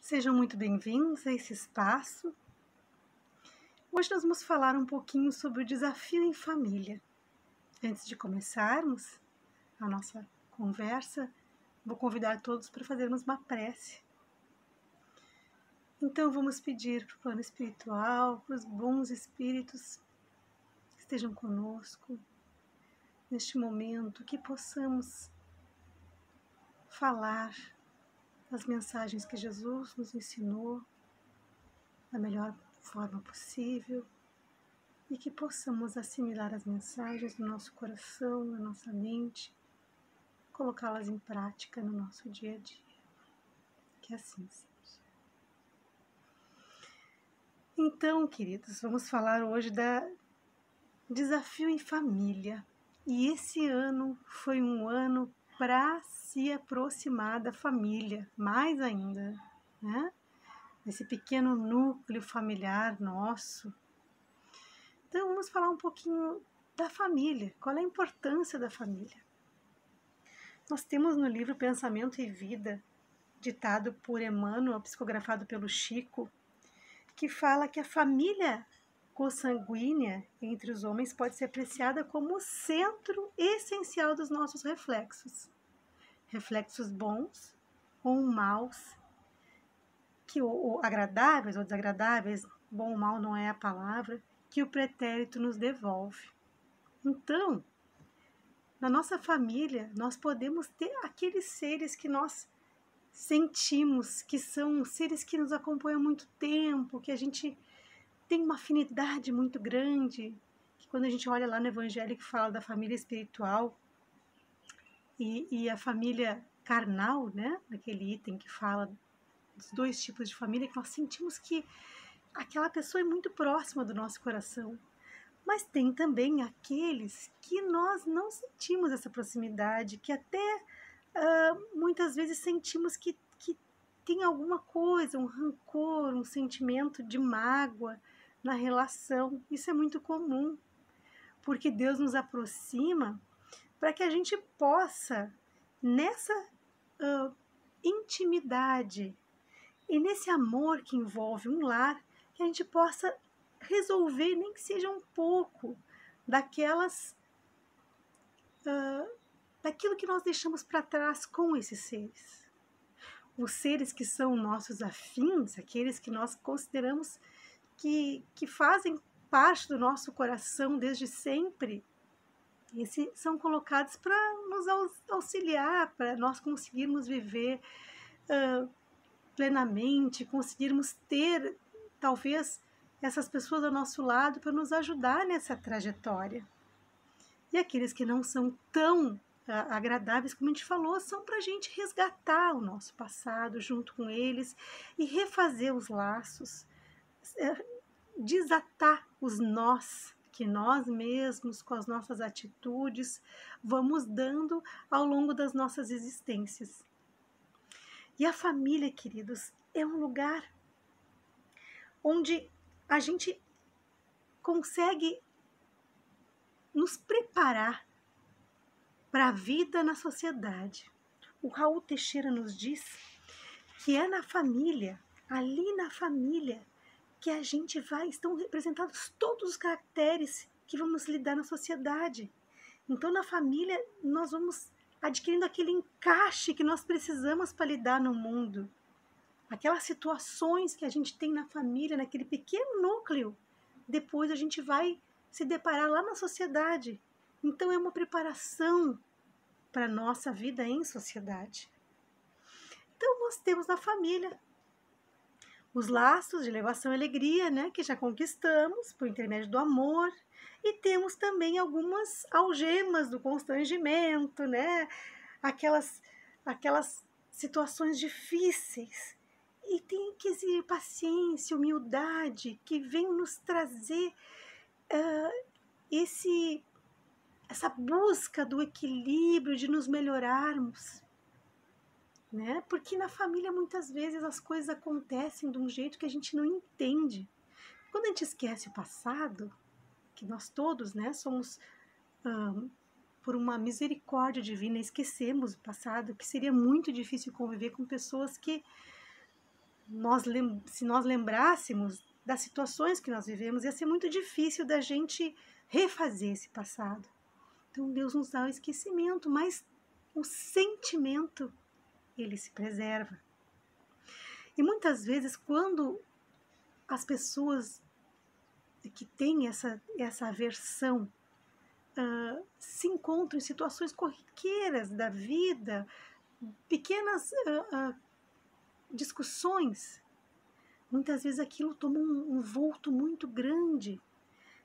Sejam muito bem-vindos a esse espaço. Hoje nós vamos falar um pouquinho sobre o desafio em família. Antes de começarmos a nossa conversa, vou convidar todos para fazermos uma prece. Então vamos pedir para o plano espiritual, para os bons espíritos que estejam conosco neste momento, que possamos falar as mensagens que Jesus nos ensinou da melhor forma possível e que possamos assimilar as mensagens no nosso coração, na nossa mente, colocá-las em prática no nosso dia a dia. Que assim seja. Então, queridos, vamos falar hoje da desafio em família. E esse ano foi um ano para se aproximar da família, mais ainda, né? Esse pequeno núcleo familiar nosso. Então, vamos falar um pouquinho da família. Qual é a importância da família? Nós temos no livro Pensamento e Vida, ditado por Emmanuel, psicografado pelo Chico, que fala que a família consanguínea entre os homens pode ser apreciada como o centro essencial dos nossos reflexos. Reflexos bons ou maus, ou agradáveis ou desagradáveis, bom ou mal não é a palavra, que o pretérito nos devolve. Então, na nossa família, nós podemos ter aqueles seres que nós sentimos, que são seres que nos acompanham há muito tempo, que a gente tem uma afinidade muito grande, que quando a gente olha lá no Evangelho que fala da família espiritual e a família carnal, né, naquele item que fala dos dois tipos de família, que nós sentimos que aquela pessoa é muito próxima do nosso coração. Mas tem também aqueles que nós não sentimos essa proximidade, que até muitas vezes sentimos que tem alguma coisa, um rancor, um sentimento de mágoa na relação. Isso é muito comum, porque Deus nos aproxima para que a gente possa, nessa intimidade e nesse amor que envolve um lar, que a gente possa resolver, nem que seja um pouco, daquilo que nós deixamos para trás com esses seres. Os seres que são nossos afins, aqueles que nós consideramos que fazem parte do nosso coração desde sempre, esses são colocados para nos auxiliar, para nós conseguirmos viver plenamente, conseguirmos ter, talvez, essas pessoas ao nosso lado para nos ajudar nessa trajetória. E aqueles que não são tão agradáveis, como a gente falou, são para a gente resgatar o nosso passado junto com eles e refazer os laços, desatar os nós que nós mesmos, com as nossas atitudes, vamos dando ao longo das nossas existências. E a família, queridos, é um lugar onde a gente consegue nos preparar para a vida na sociedade. O Raul Teixeira nos diz que é na família, ali na família, que a gente estão representados todos os caracteres que vamos lidar na sociedade. Então, na família, nós vamos adquirindo aquele encaixe que nós precisamos para lidar no mundo. Aquelas situações que a gente tem na família, naquele pequeno núcleo, depois a gente vai se deparar lá na sociedade. Então, é uma preparação para a nossa vida em sociedade. Então, nós temos na família os laços de elevação e alegria, né, que já conquistamos por intermédio do amor, e temos também algumas algemas do constrangimento, né, aquelas situações difíceis, e tem que exigir paciência, humildade, que vem nos trazer essa busca do equilíbrio, de nos melhorarmos, né? Porque na família muitas vezes as coisas acontecem de um jeito que a gente não entende. Quando a gente esquece o passado, que nós todos, né, somos, por uma misericórdia divina, esquecemos o passado, que seria muito difícil conviver com pessoas que se nós lembrássemos das situações que nós vivemos, ia ser muito difícil da gente refazer esse passado. Então Deus nos dá o esquecimento, mas o sentimento, ele se preserva. E muitas vezes, quando as pessoas que têm essa aversão se encontram em situações corriqueiras da vida, pequenas discussões, muitas vezes aquilo toma um vulto muito grande,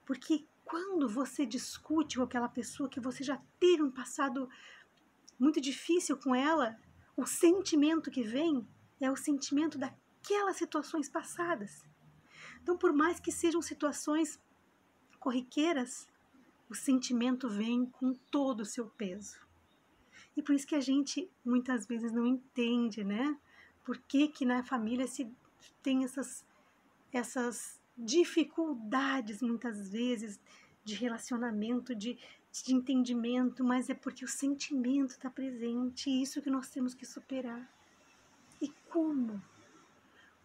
porque quando você discute com aquela pessoa que você já teve um passado muito difícil com ela, o sentimento que vem é o sentimento daquelas situações passadas. Então, por mais que sejam situações corriqueiras, o sentimento vem com todo o seu peso. E por isso que a gente muitas vezes não entende, né? Por que na família se tem essas dificuldades, muitas vezes, de relacionamento, de entendimento, mas é porque o sentimento está presente, e isso que nós temos que superar. E como?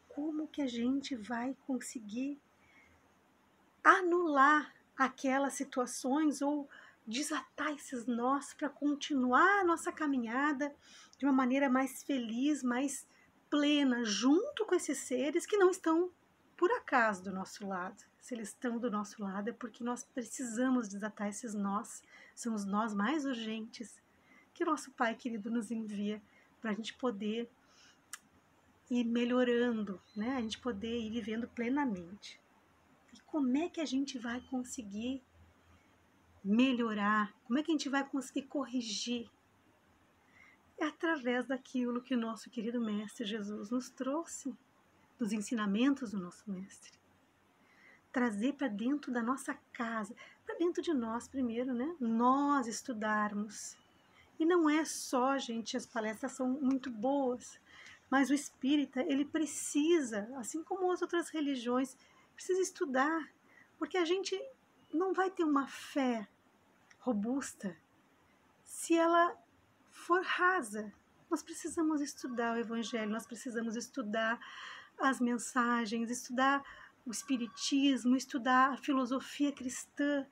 Como que a gente vai conseguir anular aquelas situações ou desatar esses nós para continuar a nossa caminhada de uma maneira mais feliz, mais plena, junto com esses seres que não estão por acaso do nosso lado. Se eles estão do nosso lado é porque nós precisamos desatar esses nós, são os nós mais urgentes que o nosso Pai querido nos envia para a gente poder ir melhorando, né? A gente poder ir vivendo plenamente. E como é que a gente vai conseguir melhorar? Como é que a gente vai conseguir corrigir? É através daquilo que o nosso querido Mestre Jesus nos trouxe, dos ensinamentos do nosso Mestre. Trazer para dentro da nossa casa, para dentro de nós primeiro, né? Nós estudarmos. E não é só, gente, as palestras são muito boas, mas o espírita, ele precisa, assim como as outras religiões, precisa estudar, porque a gente não vai ter uma fé robusta se ela for rasa. Nós precisamos estudar o Evangelho, nós precisamos estudar as mensagens, estudar o Espiritismo, estudar a filosofia cristã,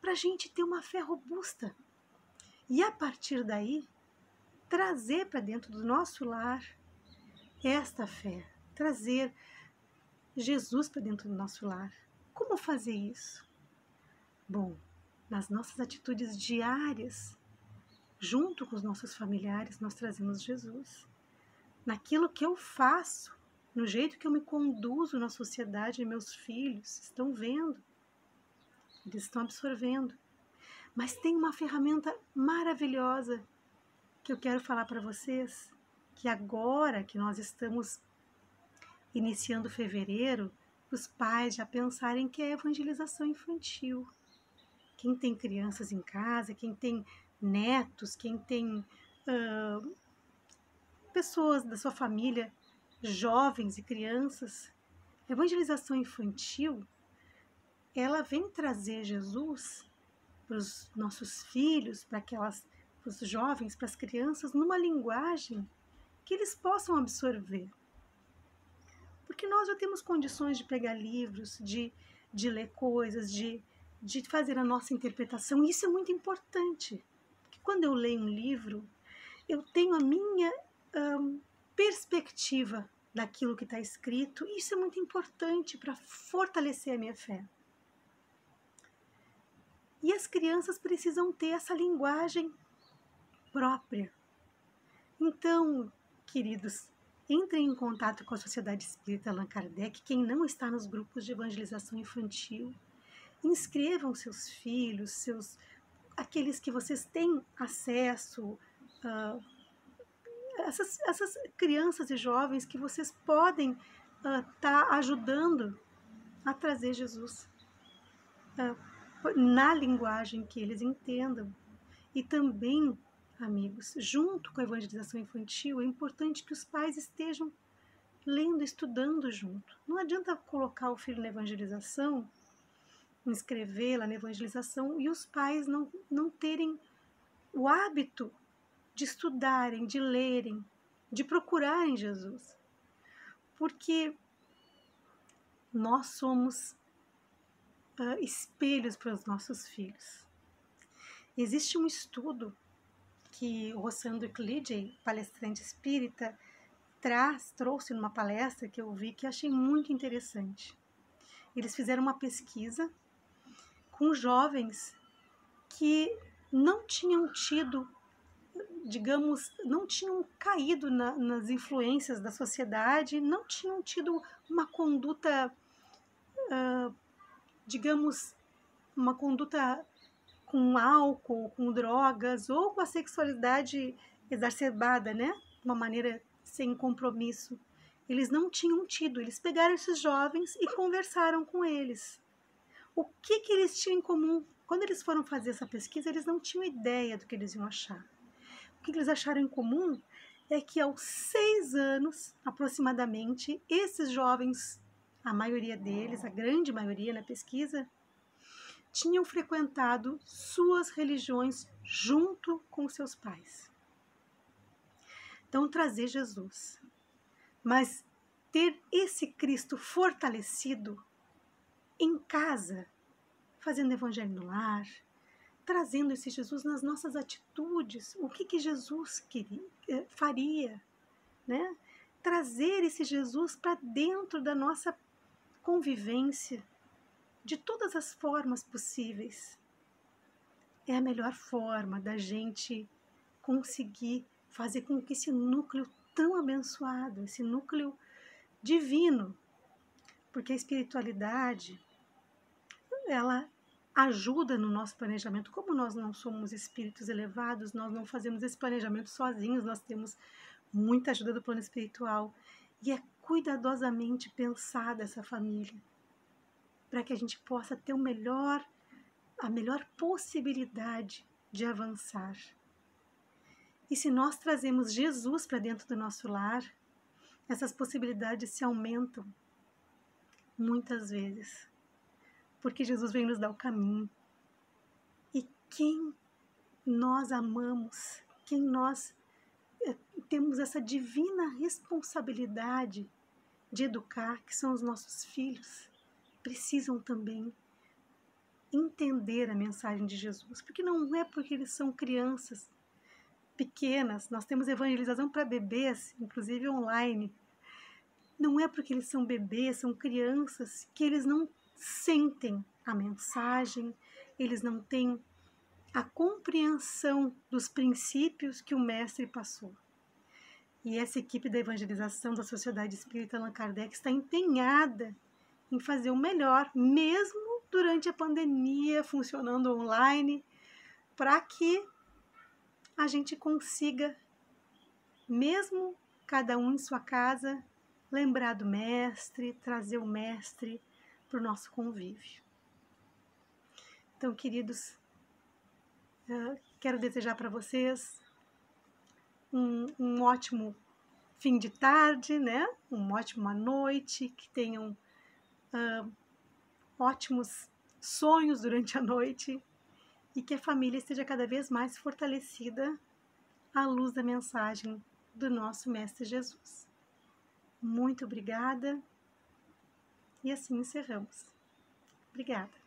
para a gente ter uma fé robusta. E a partir daí, trazer para dentro do nosso lar esta fé, trazer Jesus para dentro do nosso lar. Como fazer isso? Bom, nas nossas atitudes diárias, junto com os nossos familiares, nós trazemos Jesus. Naquilo que eu faço, no jeito que eu me conduzo na sociedade, meus filhos estão vendo, eles estão absorvendo. Mas tem uma ferramenta maravilhosa que eu quero falar para vocês, que agora que nós estamos iniciando fevereiro, os pais já pensarem que é evangelização infantil. Quem tem crianças em casa, quem tem netos, quem tem pessoas da sua família, jovens e crianças, evangelização infantil, ela vem trazer Jesus para os nossos filhos, para os jovens, para as crianças, numa linguagem que eles possam absorver. Porque nós já temos condições de pegar livros, de ler coisas, de fazer a nossa interpretação, e isso é muito importante. Porque quando eu leio um livro, eu tenho a minha perspectiva daquilo que está escrito, e isso é muito importante para fortalecer a minha fé. E as crianças precisam ter essa linguagem própria. Então, queridos, entrem em contato com a Sociedade Espírita Allan Kardec, quem não está nos grupos de evangelização infantil. Inscrevam seus filhos, aqueles que vocês têm acesso, essas crianças e jovens que vocês podem estar ajudando a trazer Jesus na linguagem que eles entendam. E também, amigos, junto com a evangelização infantil, é importante que os pais estejam lendo, estudando junto. Não adianta colocar o filho na evangelização, inscrevê-la na evangelização e os pais não terem o hábito de estudarem, de lerem, de procurarem Jesus. porque nós somos espelhos para os nossos filhos. Existe um estudo que o Rossandro Euclide, palestrante espírita, trouxe numa palestra que eu vi, que eu achei muito interessante. Eles fizeram uma pesquisa com jovens que não tinham tido, digamos, não tinham caído nas influências da sociedade, não tinham tido uma conduta, digamos, uma conduta com álcool, com drogas ou com a sexualidade exacerbada, né? De uma maneira sem compromisso. Eles não tinham tido, eles pegaram esses jovens e conversaram com eles. O que eles tinham em comum? Quando eles foram fazer essa pesquisa, eles não tinham ideia do que eles iam achar. O que eles acharam em comum é que aos 6 anos, aproximadamente, esses jovens, a maioria deles, a grande maioria na pesquisa, tinham frequentado suas religiões junto com seus pais. Então, trazer Jesus. Mas ter esse Cristo fortalecido em casa, fazendo evangelho no lar, trazendo esse Jesus nas nossas atitudes, o que Jesus faria, né? Trazer esse Jesus para dentro da nossa convivência, de todas as formas possíveis. É a melhor forma da gente conseguir fazer com que esse núcleo tão abençoado, esse núcleo divino, porque a espiritualidade, ela ajuda no nosso planejamento. Como nós não somos espíritos elevados, nós não fazemos esse planejamento sozinhos, nós temos muita ajuda do plano espiritual. E é cuidadosamente pensada essa família, para que a gente possa ter a melhor possibilidade de avançar. E se nós trazemos Jesus para dentro do nosso lar, essas possibilidades se aumentam muitas vezes, porque Jesus vem nos dar o caminho. E quem nós amamos, quem nós temos essa divina responsabilidade de educar, que são os nossos filhos, precisam também entender a mensagem de Jesus, porque não é porque eles são crianças pequenas, nós temos evangelização para bebês, inclusive online, não é porque eles são bebês, são crianças, que eles não sentem a mensagem, eles não têm a compreensão dos princípios que o mestre passou. E essa equipe da evangelização da Sociedade Espírita Allan Kardec está empenhada em fazer o melhor, mesmo durante a pandemia, funcionando online, para que a gente consiga, mesmo cada um em sua casa, lembrar do mestre, trazer o mestre para o nosso convívio. Então, queridos, quero desejar para vocês um ótimo fim de tarde, né? Uma ótima noite, que tenham ótimos sonhos durante a noite e que a família esteja cada vez mais fortalecida à luz da mensagem do nosso Mestre Jesus. Muito obrigada e assim encerramos. Obrigada.